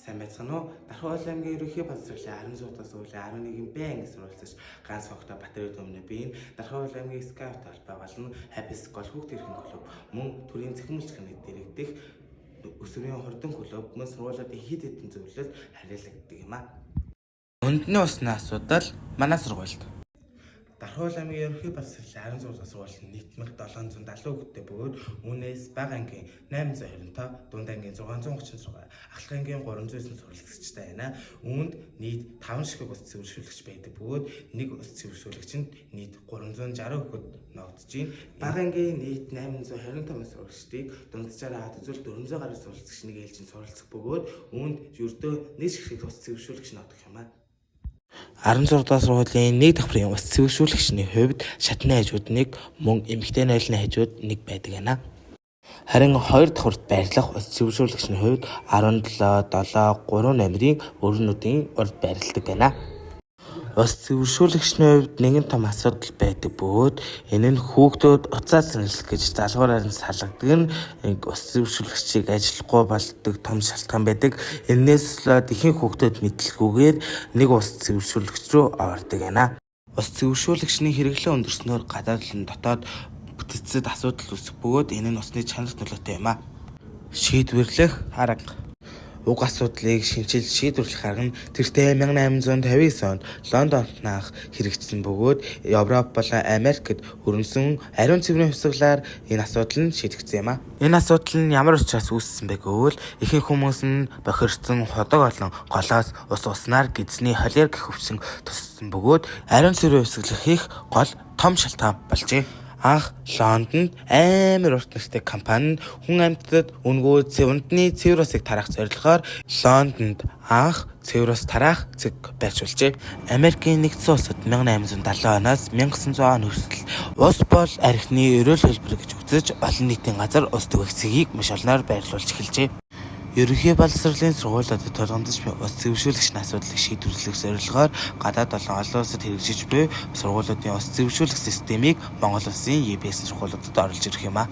Сайн байцгаана уу? Дархан аймгийн ерөнхий боловсролын 16-аас үүлээ 11-ийн Б анги сурвалжлагч Ганц Хогтой Батэрийн өмнө би Дархан аймгийн Skype талбай болон Happy School хүүхд эрхийн клуб мөн төрийн цэхмэлчгийн дэрэгдэх өсвөрийн хурдан клуб мөн сургуулиудын хэд хэдэн зөвлөлд харьяалагддаг юм а. Үндэсний усны асуудал манай сургуульд. Дархан аймгийн ерөнхий боловсролын 16-аас сургуулийн нийтмэг 770 хүүхэдтэй бөгөөд үүнээс бага ангийн 825, дунд ангийн 636, ахлах ангийн 309 сурвалжлагчтай байна. Үүнд нийт 5 ширхэг ус цэвэршүүлэгч байдаг бөгөөд нэг ус цэвэршүүлэгчэнд нийт 360 хүүхэд ногдож байна. Бага ангийн нийт 825 сурвалжлагчдыг дунджаараа хад үзүүл 400 гаруй сурвалжлагч нэг ээлжинд суралцах бөгөөд үүнд ердөө нэг ширхэг ус цэвэршүүлэгч ногдох юм а. 16 дахь сургуулийн 1 давхрын ус цэвэршүүлэгчний хувьд шатны хажууд нэг мөн эмэгтэй нойлны хажууд нэг байдаг гэнэ. Харин 2 давхрт байрлах ус цэвэршүүлэгчний хувьд 17, 7, 3 номерын өрнүүдийн урд байрладаг гэнэ. Ус цэвэршүүлэгчний хувьд нэгэн том асуудал байдаг бөгөөд энэ нь хүүхдүүд уцаас сэргийлэх гэж залгуураар нь салгадаг нь ус цэвэршүүлэгчийг ажиллахгүй болдог том шалтгаан байдаг. Энээс болоод ихэнх хүүхдүүд мэдлэггүйгээр нэг ус цэвэршүүлэгч рүү ордог гэнэ. Ус цэвэршүүлэгчний хэрэглээ өндөрснөөр гадаад болон дотоод бүтэцэд асуудал үүсэх бөгөөд энэ нь усны чанарт нөлөөтэй юм а. Шийдвэрлэх арга. Уг асуудлыг шинжил шийдвэрлэх арга нь тэртээ 1859 онд Лондонд наах хэрэгжсэн бөгөөд Европ болон Америкт өрнсөн ариун цэврийн хувьсгалаар энэ асуудал нь шийдэгдсэн юм а. Энэ асуудал нь ямар учраас үүссэн бэ гэвэл ихэнх хүмүүс нь бохирдсон ходог олон голоос уснаар гидсний холер гэх өвчин туссан бөгөөд ариун цэврийн хувьсгалах их гол том шалтгаан болжээ. Анх Лондонд амар урт нэртэй компани нь хүн амьтдад үнгүү цэвэрлэний цэвэр усыг тараах зорилгоор Лондонд анх цэвэр ус тараах цэг байршуулжээ. Америкийн нэгдсэн улсад 1870 оноос 1900 он хүртэл ус бол архины ерөөл хэлбэр гэж үзэж олон нийтийн газар ус түгээх цэгийг маш олноор байрлуулж эхэлжээ. Ерөнхий боловсролын сургуулиудад тулгамдж буй ус цэвэршүүлэгчний асуудлыг шийдвэрлэх зорилгоор гадаад болон олон улсад хэрэгжиж буй сургуулиудын ус цэвэршүүлэх системийг Монгол улсын EBS сургуулиудад оруулж ирэх юм а.